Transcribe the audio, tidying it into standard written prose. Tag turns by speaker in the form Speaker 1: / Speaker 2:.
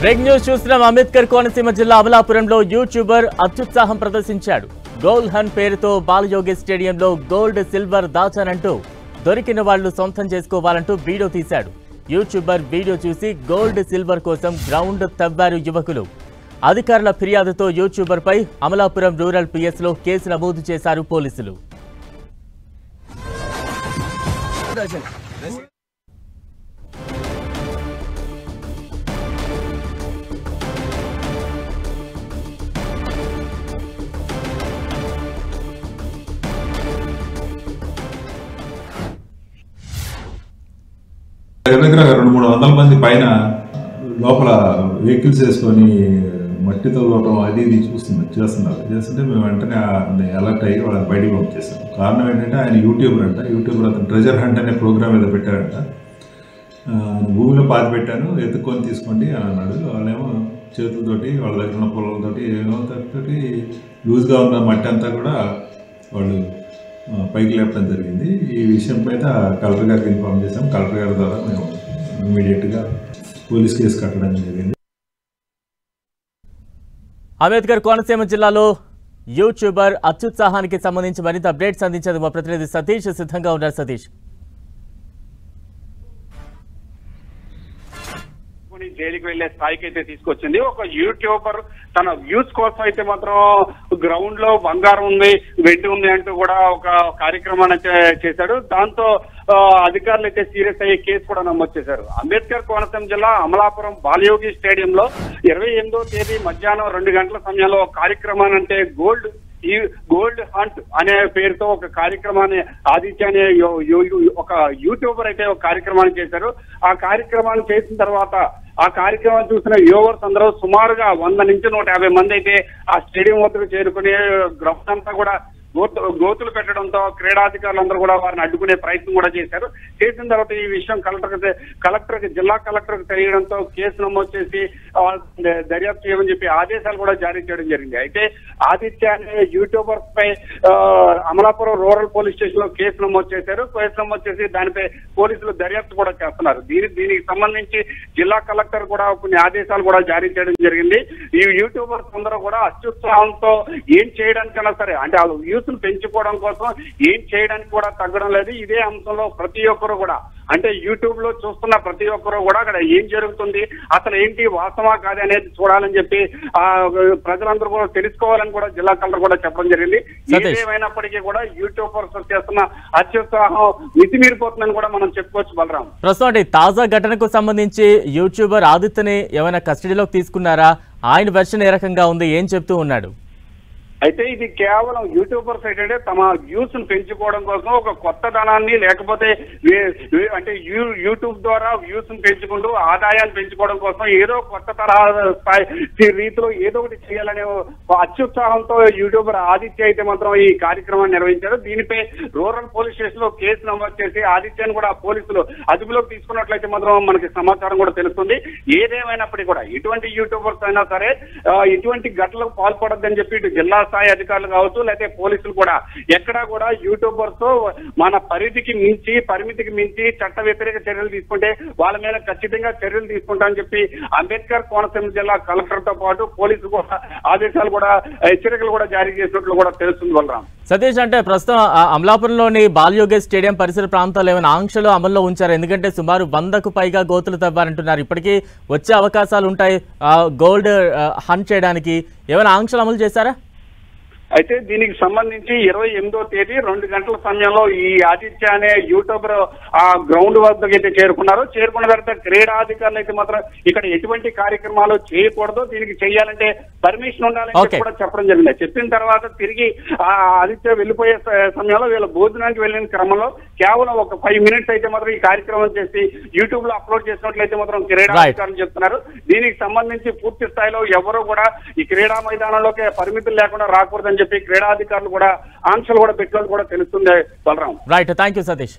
Speaker 1: Break news చూస్తున్నాం. అంబేద్కర్ కోనసీమ జిల్లా అమలాపురంలో యూట్యూబర్ అత్యుత్సాహం ప్రదర్శించాడు. గోల్డ్ హన్ పేరుతో బాలయోగి స్టేడియంలో గోల్డ్ సిల్వర్ దాచానంటూ దొరికిన వాళ్లు సొంతం చేసుకోవాలంటూ వీడియో తీశాడు. యూట్యూబర్ వీడియో చూసి గోల్డ్ సిల్వర్ కోసం గ్రౌండ్ తవ్వారు యువకులు. అధికారుల ఫిర్యాదుతో యూట్యూబర్ పై అమలాపురం రూరల్ పిఎస్లో కేసు నమోదు చేశారు పోలీసులు.
Speaker 2: దగ్గర 200-300 మంది పైన లోపల వెహికల్స్ వేసుకొని మట్టి తవ్వటం అది ఇది చేస్తుంటే మేము వెంటనే అలర్ట్ అయ్యి వాళ్ళని బయటికి పంపించేసాం. కారణం ఏంటంటే ఆయన యూట్యూబర్ అతను ట్రెజర్ హంట్ అనే ప్రోగ్రామ్ ఏదో పెట్టారంట. భూమిలో పాతి పెట్టాను ఎత్తుక్కొని తీసుకోండి అని అన్నాడు. వాళ్ళేమో చేతులతోటి వాళ్ళ దగ్గర ఉన్న పొలాలతోటి ఏమో తోటి లూజ్గా ఉన్న మట్టి అంతా కూడా వాళ్ళు పైకి లేపడం జరిగింది. ఈ విషయంపై కలెక్టర్ గారికి ఇన్ఫార్మ్ చేసాం. కలెక్టర్ గారి ద్వారా మేము ఇమీడియట్గా పోలీస్ కేసు కట్టడం జరిగింది.
Speaker 1: అంబేద్కర్ కోనసీమ జిల్లాలో యూట్యూబర్ అత్యుత్సాహానికి సంబంధించి మరింత అప్డేట్స్ అందించేందుకు మా ప్రతినిధి సతీష్ సిద్ధంగా ఉన్నారు. సతీష్,
Speaker 3: జైలుకి వెళ్లే స్థాయికి అయితే తీసుకొచ్చింది. ఒక యూట్యూబర్ తన వ్యూస్ కోసం అయితే మాత్రం గ్రౌండ్ లో బంగారం ఉంది, వెండి ఉంది అంటూ కూడా ఒక కార్యక్రమాన్ని చేశాడు. దాంతో అధికారులు అయితే సీరియస్ అయ్యే కేసు కూడా నమోదు చేశారు. అంబేద్కర్ కోనసీమ జిల్లా అమలాపురం బాలయోగి స్టేడియంలో 28వ తేదీ మధ్యాహ్నం 2 గంటల సమయంలో కార్యక్రమాన్ని అంటే గోల్డ్ హంట్ అనే పేరుతో ఒక కార్యక్రమాన్ని ఆదిత్య అనే ఒక యూట్యూబర్ అయితే ఒక కార్యక్రమాన్ని చేశారు. ఆ కార్యక్రమాన్ని చేసిన తర్వాత ఆ కార్యక్రమం చూసిన వ్యూవర్స్ అందరూ సుమారుగా 100 నుంచి 150 మంది అయితే ఆ స్టేడియం వద్దకు చేరుకుని గ్రౌండ్ అంతా కూడా గోతులు పెట్టడంతో క్రీడాధికారులందరూ కూడా వారిని అడ్డుకునే ప్రయత్నం కూడా చేశారు. చేసిన తర్వాత ఈ విషయం జిల్లా కలెక్టర్కి తెలియడంతో కేసు నమోదు చేసి దర్యాప్తు చేయమని చెప్పి ఆదేశాలు కూడా జారీ చేయడం జరిగింది. అయితే ఆదిత్య అనే యూట్యూబర్స్ పై అమలాపురం రూరల్ పోలీస్ స్టేషన్ లో కేసు నమోదు చేశారు. కేసు నమోదు చేసి దానిపై పోలీసులు దర్యాప్తు కూడా చేస్తున్నారు. దీనికి సంబంధించి జిల్లా కలెక్టర్ కూడా కొన్ని ఆదేశాలు కూడా జారీ చేయడం జరిగింది. ఈ యూట్యూబర్స్ అందరూ కూడా అత్యుత్సాహంతో ఏం చేయడానికైనా సరే అంటే వాళ్ళు వ్యూస్ పెంచుకోవడం కోసం ఏం చేయడానికి కూడా తగ్గడం లేదు. ఇదే అంశంలో ప్రతి ఒక్కరు కూడా అంటే యూట్యూబ్ లో చూస్తున్న ప్రతి ఒక్కరు కూడా అక్కడ ఏం జరుగుతుంది, అసలు ఏంటి వాస్తవా కాదు అనేది చూడాలని చెప్పి ప్రజలందరూ కూడా తెలుసుకోవాలని కూడా జిల్లా కలెక్టర్ కూడా చెప్పడం జరిగింది. ఏదేమైనప్పటికీ కూడా యూట్యూబర్స్ చేస్తున్న అత్యుత్సాహం మితిమీరిపోతుందని కూడా మనం చెప్పుకోవచ్చు. బలరాం,
Speaker 1: ప్రస్తుతం తాజా ఘటనకు సంబంధించి యూట్యూబర్ ఆదిత్యని ఏమైనా కస్టడీలోకి తీసుకున్నారా? ఆయన వెర్షన్ ఏ రకంగా ఉంది, ఏం చెప్తూ ఉన్నాడు?
Speaker 3: అయితే ఇది కేవలం యూట్యూబర్స్ ఏంటంటే తమ వ్యూస్ ను పెంచుకోవడం కోసం ఒక కొత్త ధనాన్ని లేకపోతే అంటే యూట్యూబ్ ద్వారా వ్యూస్ ను పెంచుకుంటూ ఆదాయాన్ని పెంచుకోవడం కోసం ఏదో కొత్త తరహా రీతిలో ఏదో ఒకటి చేయాలనే అత్యుత్సాహంతో యూట్యూబర్ ఆదిత్య అయితే మాత్రం ఈ కార్యక్రమాన్ని నిర్వహించారు. దీనిపై రూరల్ పోలీస్ స్టేషన్ లో కేసు నమోదు చేసి ఆదిత్యను కూడా పోలీసులు అదుపులోకి తీసుకున్నట్లయితే మాత్రం మనకి సమాచారం కూడా తెలుస్తుంది. ఏదేమైనప్పటికీ కూడా ఇటువంటి యూట్యూబర్స్ అయినా సరే ఇటువంటి ఘటనలకు పాల్పడొద్దని చెప్పి ఇటు జిల్లా స్థాయి అధికారులు కావచ్చు లేకపోతే పోలీసులు కూడా ఎక్కడా కూడా యూట్యూబర్స్ మన పరిమితికి మించి చట్ట వ్యతిరేక చర్యలు తీసుకుంటే వాళ్ళ మీద ఖచ్చితంగా చర్యలు తీసుకుంటామని చెప్పి అంబేద్కర్ కోనసీమ జిల్లా కలెక్టర్ తో పాటు పోలీసులు కూడా ఆదేశాలు కూడా హెచ్చరికలు కూడా జారీ చేసినట్లు కూడా తెలుస్తుంది. బలరాం,
Speaker 1: సతీష్, అంటే ప్రస్తుతం అమలాపురంలోని బాలయోగి స్టేడియం పరిసర ప్రాంతాల్లో ఏమైనా ఆంక్షలు అమల్లో ఉంచారు? ఎందుకంటే సుమారు 100కు పైగా గోతులు తవ్వారంటున్నారు. ఇప్పటికీ వచ్చే అవకాశాలు ఉంటాయి గోల్డ్ హంట్ చేయడానికి. ఏమైనా ఆంక్షలు అమలు చేశారా?
Speaker 3: అయితే దీనికి సంబంధించి 28వ తేదీ 2 గంటల సమయంలో ఈ ఆదిత్య అనే యూట్యూబర్ ఆ గ్రౌండ్ వద్దకు అయితే చేరుకున్నారు. చేరుకున్న తర్వాత క్రీడాధికారులు అయితే మాత్రం ఇక్కడ ఎటువంటి కార్యక్రమాలు చేయకూడదు, దీనికి చేయాలంటే పర్మిషన్ ఉండాలని కూడా చెప్పడం జరిగింది. చెప్పిన తర్వాత తిరిగి ఆ ఆదిత్య వెళ్లిపోయే సమయంలో వీళ్ళ భోజనానికి వెళ్లిన క్రమంలో కేవలం ఒక 5 మినిట్స్ అయితే మాత్రం ఈ కార్యక్రమం చేసి యూట్యూబ్ లో అప్లోడ్ చేసినట్లయితే మాత్రం క్రీడాధికారులు చెప్తున్నారు. దీనికి సంబంధించి పూర్తి స్థాయిలో ఎవరు కూడా ఈ క్రీడా మైదానంలోకి పరిమితులు లేకుండా రాకూడదని చెప్పి క్రీడాధికారులు కూడా ఆంక్షలు కూడా పెట్టినట్టు కూడా తెలుస్తుంది. Balaram,
Speaker 1: right, thank you Satish.